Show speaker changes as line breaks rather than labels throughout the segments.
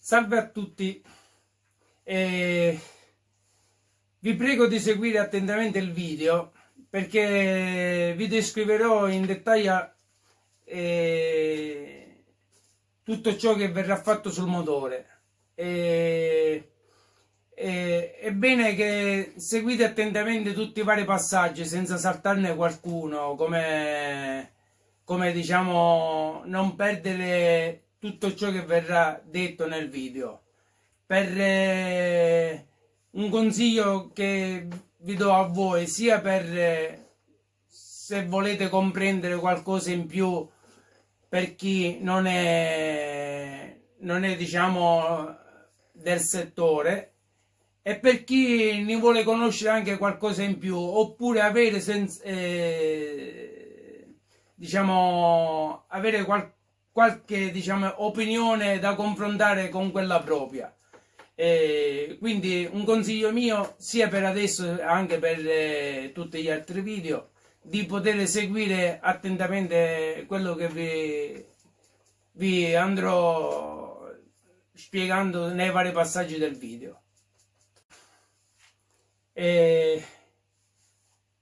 Salve a tutti, Eh, vi prego di seguire attentamente il video perché vi descriverò in dettaglio tutto ciò che verrà fatto sul motore. È bene che seguite attentamente tutti i vari passaggi senza saltarne qualcuno, come diciamo, non perdere tutto ciò che verrà detto nel video. Per un consiglio che vi do a voi, sia per se volete comprendere qualcosa in più per chi non è diciamo del settore, e per chi ne vuole conoscere anche qualcosa in più, oppure avere diciamo avere qualche diciamo opinione da confrontare con quella propria. Quindi un consiglio mio, sia per adesso anche per tutti gli altri video, di poter seguire attentamente quello che vi andrò spiegando nei vari passaggi del video. È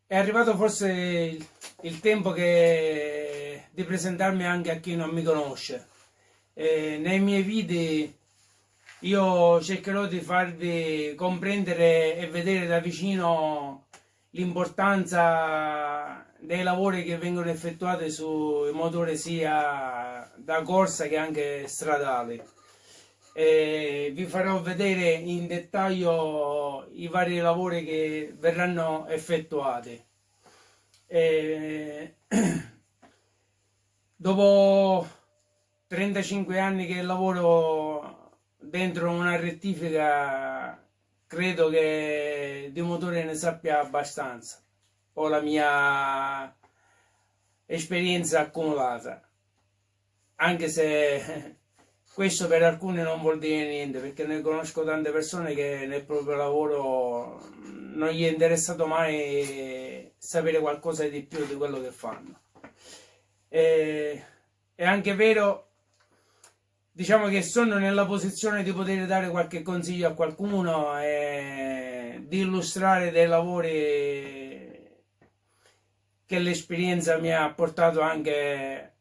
arrivato forse il tempo di presentarmi anche a chi non mi conosce. Nei miei video io cercherò di farvi comprendere e vedere da vicino l'importanza dei lavori che vengono effettuati sui motori sia da corsa che anche stradali. Vi farò vedere in dettaglio i vari lavori che verranno effettuati. Dopo 35 anni che lavoro dentro una rettifica, credo che di motore ne sappia abbastanza. Ho la mia esperienza accumulata, anche se questo per alcuni non vuol dire niente, perché ne conosco tante persone che nel proprio lavoro non gli è interessato mai sapere qualcosa di più di quello che fanno. È anche vero, diciamo, che sono nella posizione di poter dare qualche consiglio a qualcuno e di illustrare dei lavori che l'esperienza mi ha portato anche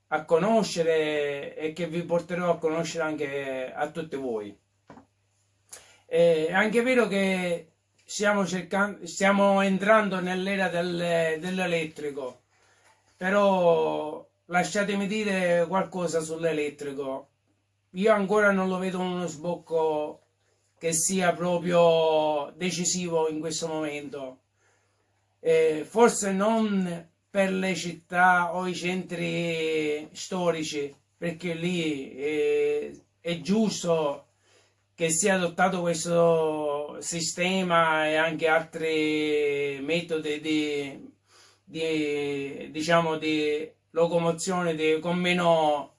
a conoscere e che vi porterò a conoscere anche a tutti voi. È anche vero che stiamo entrando nell'era dell'elettrico, però lasciatemi dire qualcosa sull'elettrico. Io ancora non lo vedo uno sbocco che sia proprio decisivo in questo momento. Forse non per le città o i centri storici, perché lì è giusto che sia adottato questo sistema e anche altri metodi diciamo, di locomozione con meno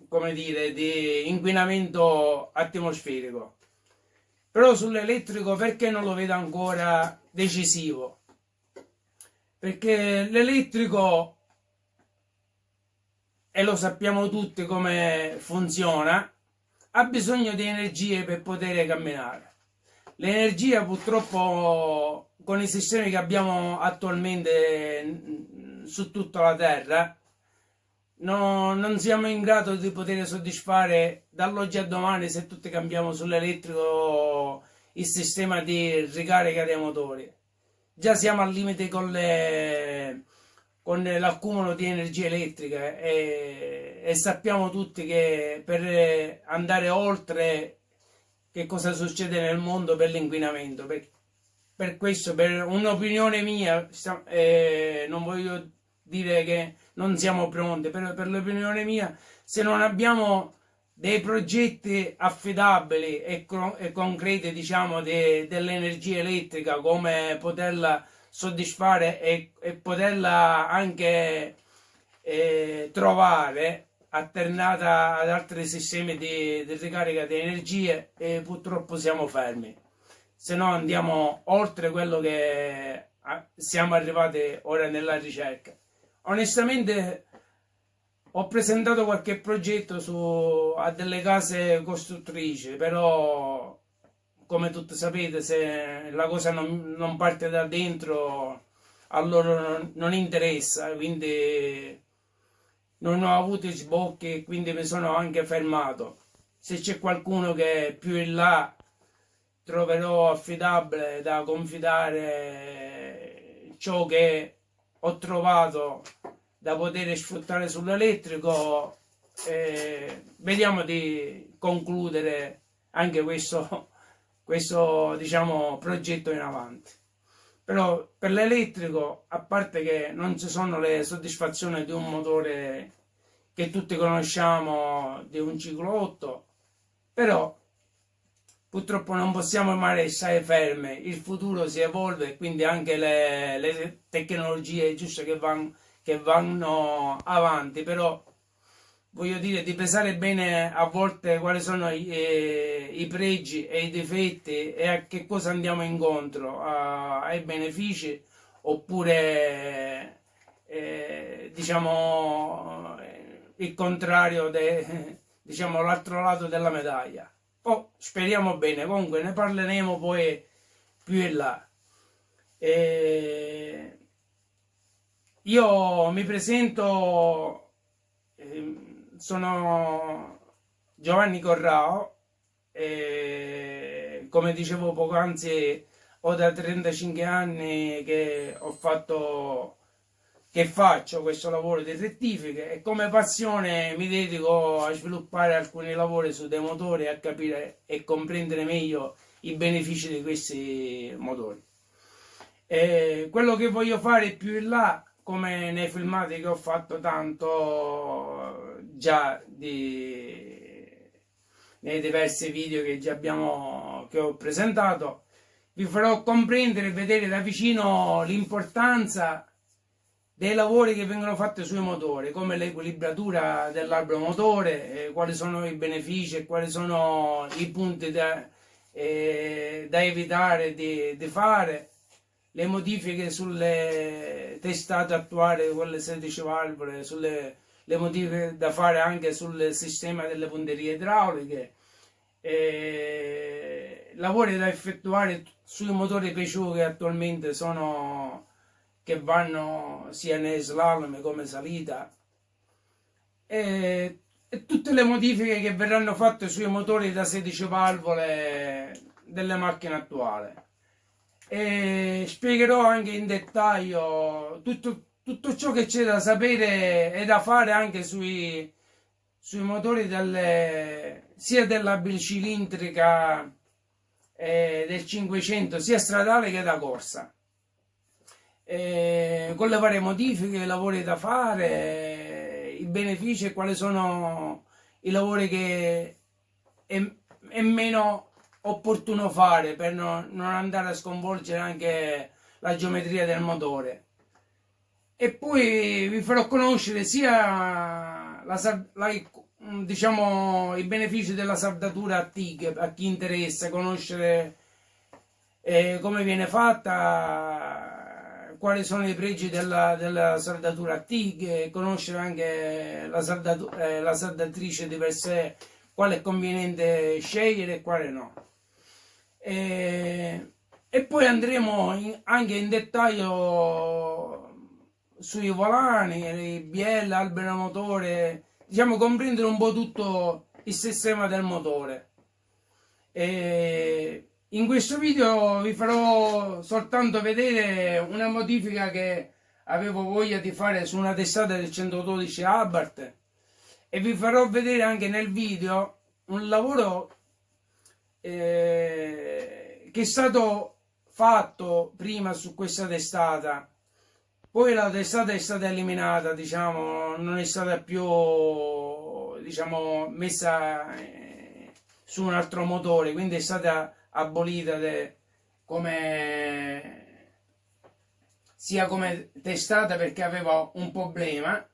come dire, di inquinamento atmosferico. Però sull'elettrico perché non lo vedo ancora decisivo? Perché l'elettrico, e lo sappiamo tutti come funziona, ha bisogno di energie per poter camminare. L'energia purtroppo con i sistemi che abbiamo attualmente su tutta la Terra non siamo in grado di poter soddisfare dall'oggi a domani, se tutti cambiamo sull'elettrico, il sistema di ricarica dei motori. Già siamo al limite con l'accumulo di energia elettrica e sappiamo tutti che per andare oltre, che cosa succede nel mondo per l'inquinamento. Per questo, per un'opinione mia, non voglio dire che non siamo pronti, però per l'opinione mia, se non abbiamo dei progetti affidabili e concreti, diciamo, dell'energia elettrica, come poterla soddisfare e poterla anche trovare alternata ad altri sistemi di ricarica di energie, purtroppo siamo fermi. Se no andiamo oltre quello che siamo arrivati ora nella ricerca. Onestamente Ho presentato qualche progetto a delle case costruttrici, però come tutti sapete, se la cosa non parte da dentro, a loro non interessa, quindi non ho avuto sbocchi e quindi mi sono anche fermato. Se c'è qualcuno che è più in là, troverò affidabile da confidare ciò che ho trovato da poter sfruttare sull'elettrico. Vediamo di concludere anche questo diciamo, progetto in avanti. Però per l'elettrico, a parte che non ci sono le soddisfazioni di un motore che tutti conosciamo, di un ciclo 8, però purtroppo non possiamo mai restare fermi, il futuro si evolve e quindi anche le tecnologie giuste che vanno avanti, però voglio dire di pesare bene a volte quali sono i pregi e i difetti e a che cosa andiamo incontro, ai benefici oppure diciamo il contrario, diciamo l'altro lato della medaglia. Oh, speriamo bene, comunque ne parleremo poi più in là. Io mi presento, sono Giovanni Corrao, come dicevo poc'anzi ho da 35 anni che faccio questo lavoro di rettifiche e come passione mi dedico a sviluppare alcuni lavori su dei motori e a capire e comprendere meglio i benefici di questi motori. Quello che voglio fare più in là, come nei filmati che ho fatto tanto già nei diversi video che ho presentato, vi farò comprendere e vedere da vicino l'importanza dei lavori che vengono fatti sui motori, come l'equilibratura dell'albero motore, quali sono i benefici e quali sono i punti da evitare di fare, le modifiche sulle testate attuali, quelle 16 valvole, le modifiche da fare anche sul sistema delle punterie idrauliche, lavori da effettuare sui motori Peugeot che attualmente che vanno sia nei slalom come salita, e tutte le modifiche che verranno fatte sui motori da 16 valvole delle macchine attuali. E spiegherò anche in dettaglio tutto ciò che c'è da sapere e da fare anche sui motori sia della bicilindrica del 500, sia stradale che da corsa. Con le varie modifiche, i lavori da fare, i benefici e quali sono i lavori che è meno opportuno fare per non andare a sconvolgere anche la geometria del motore. E poi vi farò conoscere sia diciamo, i benefici della saldatura a TIG, a chi interessa conoscere come viene fatta, quali sono i pregi della saldatura a TIG, conoscere anche la saldatrice di per sé, quale è conveniente scegliere e quale no. E poi andremo anche in dettaglio sui volani, i bielle, albero motore, diciamo comprendere un po' tutto il sistema del motore. In questo video vi farò soltanto vedere una modifica che avevo voglia di fare su una testata del 112 Abarth e vi farò vedere anche nel video un lavoro che è stato fatto prima su questa testata, poi la testata è stata eliminata, diciamo, non è stata più, diciamo, messa su un altro motore, quindi è stata abolita sia come testata perché aveva un problema,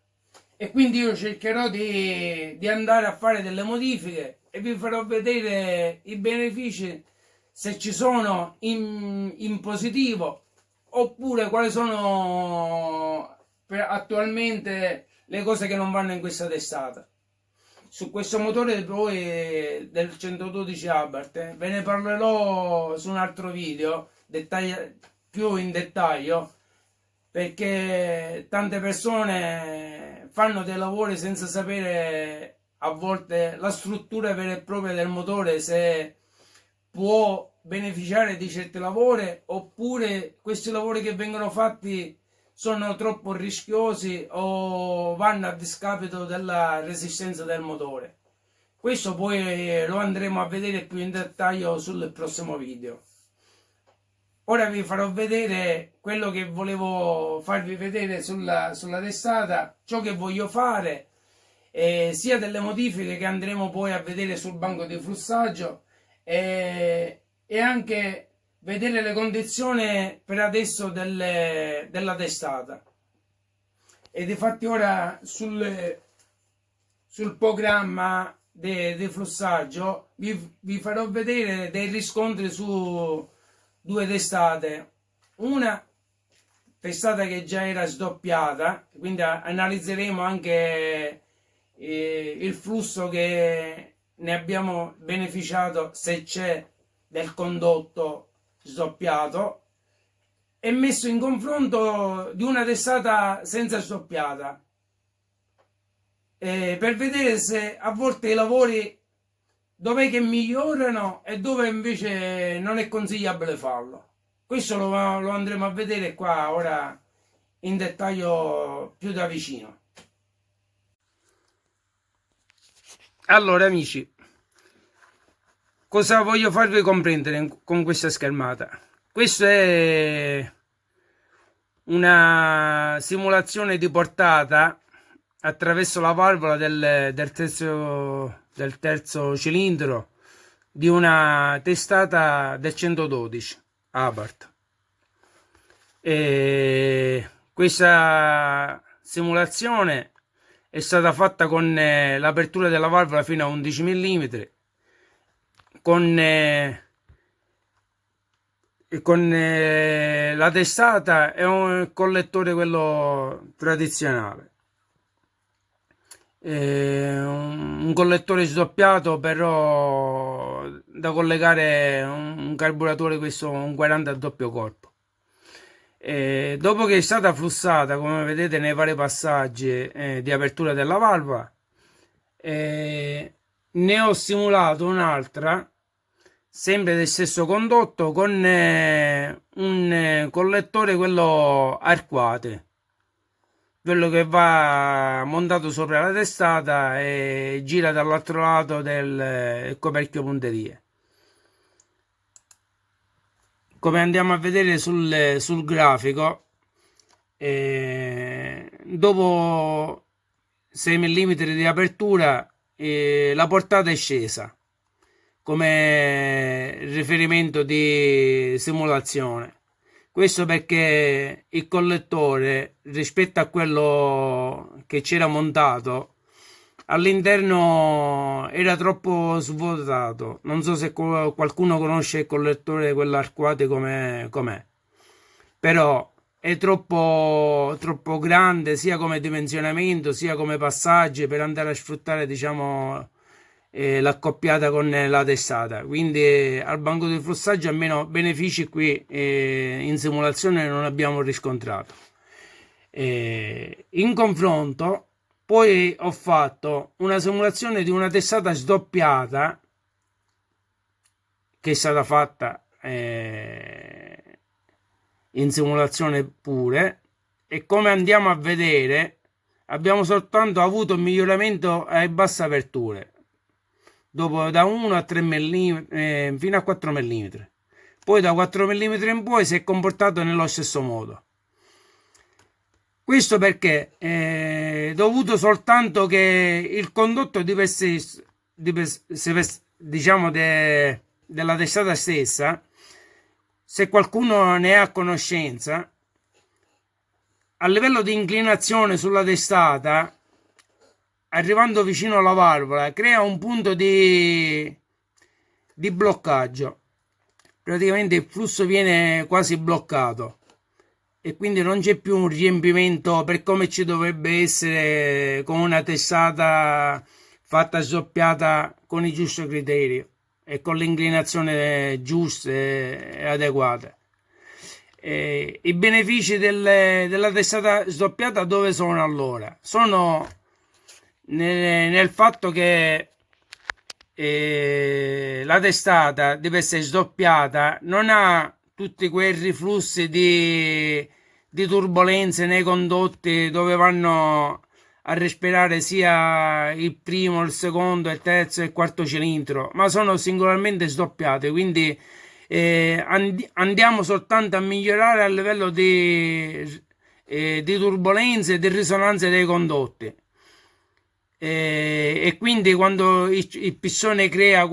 e quindi io cercherò di andare a fare delle modifiche e vi farò vedere i benefici, se ci sono in positivo, oppure quali sono attualmente le cose che non vanno in questa testata. Su questo motore poi del 112 Abarth ve ne parlerò su un altro video più in dettaglio, perché tante persone fanno dei lavori senza sapere a volte la struttura vera e propria del motore, se può beneficiare di certi lavori, oppure questi lavori che vengono fatti sono troppo rischiosi o vanno a discapito della resistenza del motore. Questo poi lo andremo a vedere più in dettaglio sul prossimo video. Ora vi farò vedere quello che volevo farvi vedere sulla testata, ciò che voglio fare, sia delle modifiche che andremo poi a vedere sul banco di flussaggio, e anche vedere le condizioni per adesso della testata. E difatti ora sul programma di flussaggio vi farò vedere dei riscontri su due testate. Una testata che già era sdoppiata, quindi analizzeremo anche il flusso che ne abbiamo beneficiato, se c'è, del condotto sdoppiato, e messo in confronto di una testata senza sdoppiata, per vedere se a volte i lavori dov'è che migliorano e dove invece non è consigliabile farlo. Questo lo andremo a vedere qua ora in dettaglio più da vicino. Allora amici, cosa voglio farvi comprendere con questa schermata? Questa è una simulazione di portata attraverso la valvola del terzo cilindro di una testata del 112 Abarth. E questa simulazione è stata fatta con l'apertura della valvola fino a 11 mm, con la testata e un collettore, quello tradizionale, un collettore sdoppiato però da collegare un carburatore, questo un 40 a doppio corpo. Dopo che è stata flussata, come vedete nei vari passaggi di apertura della valvola, ne ho simulato un'altra sempre del stesso condotto con un collettore, quello arcuate, quello che va montato sopra la testata e gira dall'altro lato del coperchio punterie, come andiamo a vedere sul grafico. Dopo 6 mm di apertura la portata è scesa come riferimento di simulazione. Questo perché il collettore, rispetto a quello che c'era montato all'interno, era troppo svuotato. Non so se qualcuno conosce il collettore, quello arcuate com'è, però è troppo grande, sia come dimensionamento sia come passaggi, per andare a sfruttare, diciamo, l'accoppiata con la testata. Quindi al banco di flussaggio almeno benefici qui in simulazione non abbiamo riscontrato. In confronto poi ho fatto una simulazione di una testata sdoppiata che è stata fatta in simulazione pure, e come andiamo a vedere abbiamo soltanto avuto un miglioramento a basse aperture, dopo da 1 a 3 mm fino a 4 mm, poi da 4 mm in poi si è comportato nello stesso modo. Questo perché è dovuto soltanto che il condotto diciamo della testata stessa, se qualcuno ne ha conoscenza, a livello di inclinazione sulla testata, arrivando vicino alla valvola, crea un punto di bloccaggio. Praticamente il flusso viene quasi bloccato, e quindi non c'è più un riempimento per come ci dovrebbe essere con una testata fatta sdoppiata con il giusto criterio e con l'inclinazione giusta e adeguata. I benefici della testata sdoppiata dove sono allora? Sono nel fatto che la testata deve essere sdoppiata, non ha tutti quei riflussi di turbolenze nei condotti dove vanno a respirare sia il primo, il secondo, il terzo e il quarto cilindro, ma sono singolarmente sdoppiate, quindi andiamo soltanto a migliorare a livello di turbolenze e di risonanze dei condotti. E quindi quando il pistone crea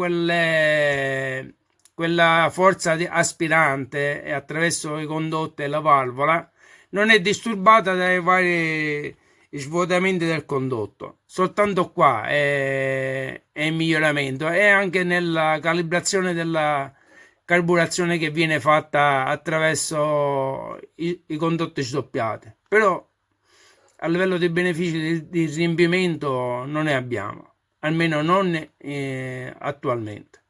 quella forza aspirante attraverso i condotti e la valvola, non è disturbata dai vari svuotamenti del condotto. Soltanto qua è il miglioramento, e anche nella calibrazione della carburazione che viene fatta attraverso i condotti sdoppiati. Però a livello di benefici di riempimento non ne abbiamo, almeno non attualmente.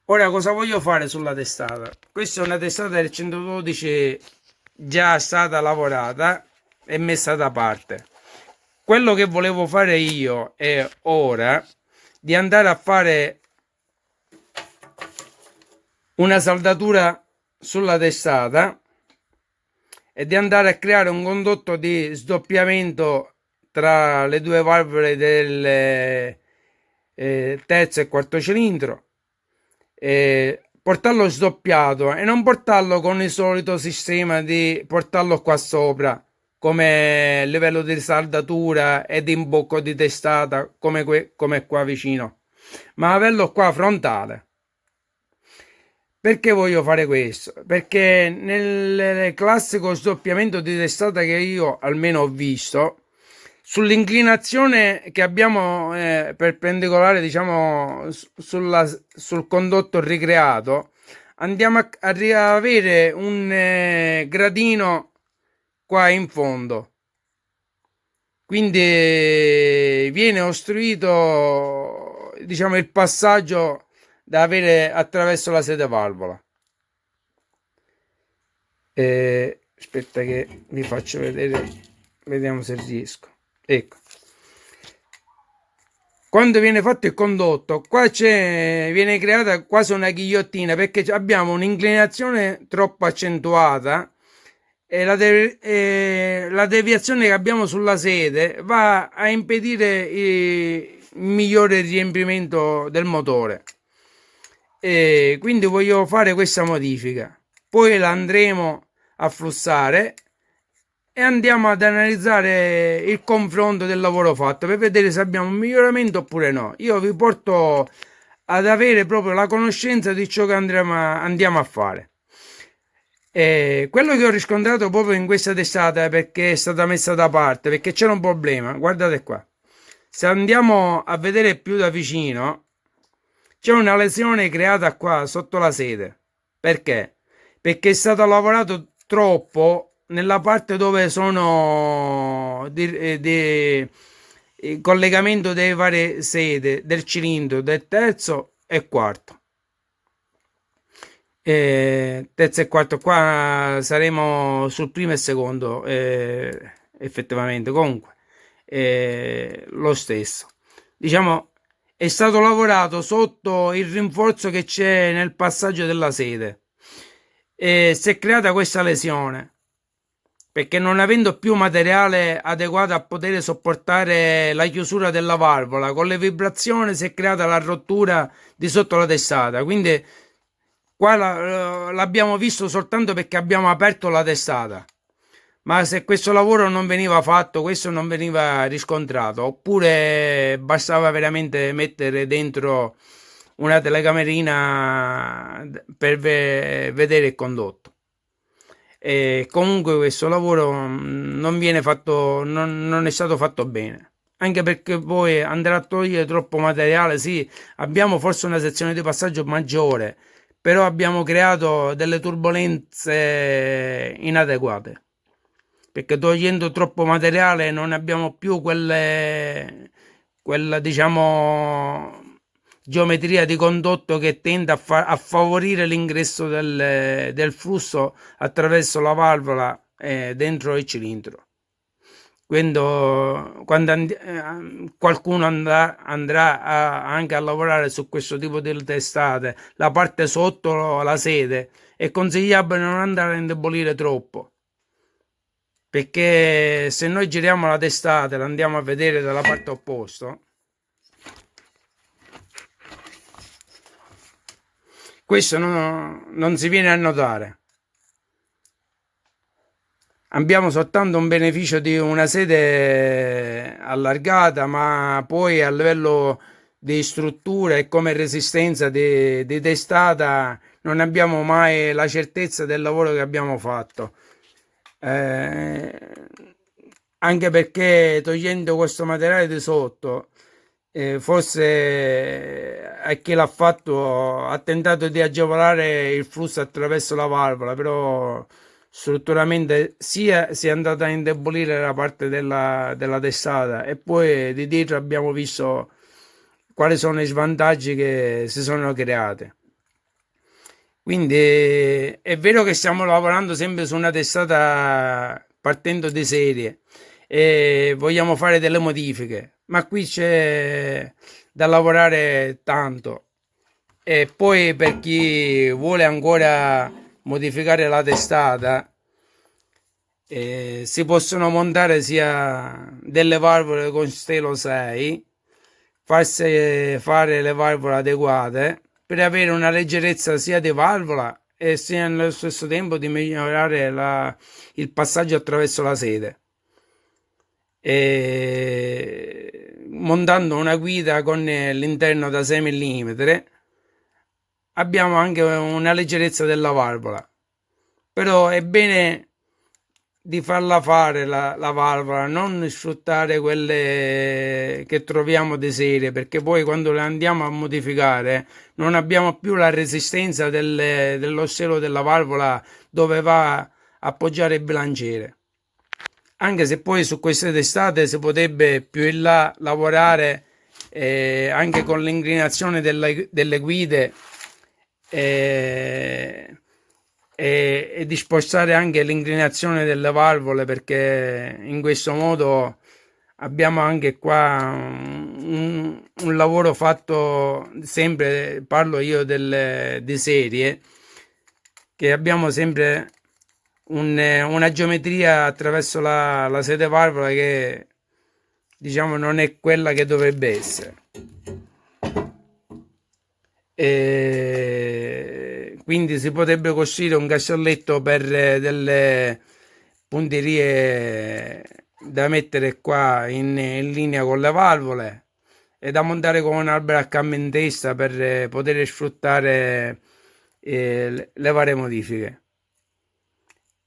Ora cosa voglio fare sulla testata? Questa è una testata del 112 già stata lavorata e messa da parte. Quello che volevo fare io è ora di andare a fare una saldatura sulla testata e di andare a creare un condotto di sdoppiamento tra le due valvole del terzo e quarto cilindro, portarlo sdoppiato e non portarlo con il solito sistema di portarlo qua sopra come livello di saldatura e di imbocco di testata come qua vicino, ma averlo qua frontale. Perché voglio fare questo? Perché nel classico sdoppiamento di testata che io almeno ho visto, sull'inclinazione che abbiamo perpendicolare, diciamo, sul condotto ricreato, andiamo a avere un gradino qua in fondo. Quindi viene ostruito, diciamo, il passaggio da avere attraverso la sede valvola. Aspetta che vi faccio vedere, vediamo se riesco. Ecco, quando viene fatto il condotto qua viene creata quasi una ghigliottina, perché abbiamo un'inclinazione troppo accentuata e la deviazione che abbiamo sulla sede va a impedire il migliore riempimento del motore. E quindi voglio fare questa modifica, poi la andremo a flussare e andiamo ad analizzare il confronto del lavoro fatto per vedere se abbiamo un miglioramento oppure no. Io vi porto ad avere proprio la conoscenza di ciò che andiamo a fare. Quello che ho riscontrato proprio in questa testata, perché è stata messa da parte, perché c'era un problema, guardate qua, se andiamo a vedere più da vicino c'è una lesione creata qua sotto la sede. Perché? Perché è stato lavorato troppo nella parte dove sono il collegamento delle varie sede del cilindro del terzo e quarto. Terzo e quarto, qua saremo sul primo e secondo, effettivamente. Comunque lo stesso, diciamo, è stato lavorato sotto il rinforzo che c'è nel passaggio della sede e si è creata questa lesione perché, non avendo più materiale adeguato a poter sopportare la chiusura della valvola, con le vibrazioni si è creata la rottura di sotto la testata. Quindi qua l'abbiamo visto soltanto perché abbiamo aperto la testata, ma se questo lavoro non veniva fatto, questo non veniva riscontrato, oppure bastava veramente mettere dentro una telecamerina per vedere il condotto. E comunque questo lavoro non viene fatto, non è stato fatto bene, anche perché poi andrà a togliere troppo materiale. Sì, abbiamo forse una sezione di passaggio maggiore, però abbiamo creato delle turbolenze inadeguate, perché togliendo troppo materiale non abbiamo più quella diciamo geometria di condotto che tende a favorire l'ingresso del flusso attraverso la valvola dentro il cilindro. Quando qualcuno andrà anche a lavorare su questo tipo di testate, la parte sotto la sede, è consigliabile non andare a indebolire troppo, perché se noi giriamo la testata e la andiamo a vedere dalla parte opposta, questo non si viene a notare. Abbiamo soltanto un beneficio di una sede allargata, ma poi a livello di struttura e come resistenza di testata non abbiamo mai la certezza del lavoro che abbiamo fatto. Anche perché togliendo questo materiale di sotto, forse a chi l'ha fatto ha tentato di agevolare il flusso attraverso la valvola, però strutturalmente sia si è andata a indebolire la parte della testata e poi di dietro abbiamo visto quali sono i svantaggi che si sono creati. Quindi è vero che stiamo lavorando sempre su una testata partendo di serie e vogliamo fare delle modifiche, ma qui c'è da lavorare tanto. E poi per chi vuole ancora modificare la testata, si possono montare sia delle valvole con Stelo 6, farsi fare le valvole adeguate per avere una leggerezza sia di valvola e sia nello stesso tempo di migliorare il passaggio attraverso la sede. Montando una guida con l'interno da 6 mm abbiamo anche una leggerezza della valvola, però è bene di farla fare la valvola, non sfruttare quelle che troviamo di serie, perché poi quando le andiamo a modificare non abbiamo più la resistenza dello stelo della valvola dove va a appoggiare il bilanciere. Anche se poi su queste testate si potrebbe più in là lavorare anche con l'inclinazione delle guide e di spostare anche l'inclinazione delle valvole, perché in questo modo abbiamo anche qua un lavoro fatto sempre, parlo io di serie, che abbiamo sempre una geometria attraverso la sede valvola che diciamo non è quella che dovrebbe essere. Quindi si potrebbe costruire un castelletto per delle punterie da mettere qua in linea con le valvole e da montare con un albero a cammo in testa per poter sfruttare le varie modifiche.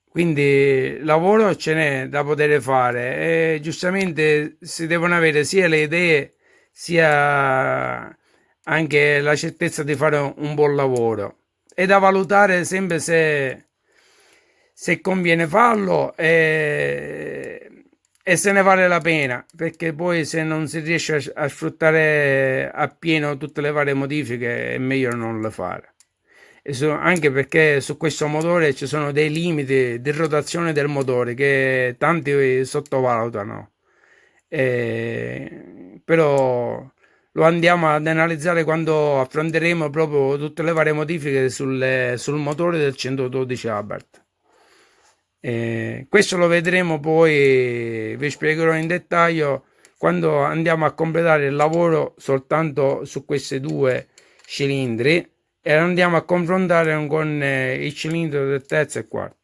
Quindi lavoro ce n'è da poter fare e giustamente si devono avere sia le idee sia anche la certezza di fare un buon lavoro. È da valutare sempre se conviene farlo e se ne vale la pena, perché poi se non si riesce a sfruttare appieno tutte le varie modifiche è meglio non le fare. Anche perché su questo motore ci sono dei limiti di rotazione del motore che tanti sottovalutano, però lo andiamo ad analizzare quando affronteremo proprio tutte le varie modifiche sul motore del 112 Abarth. Questo lo vedremo poi, vi spiegherò in dettaglio quando andiamo a completare il lavoro soltanto su questi due cilindri e andiamo a confrontare con il cilindro del terzo e quarto.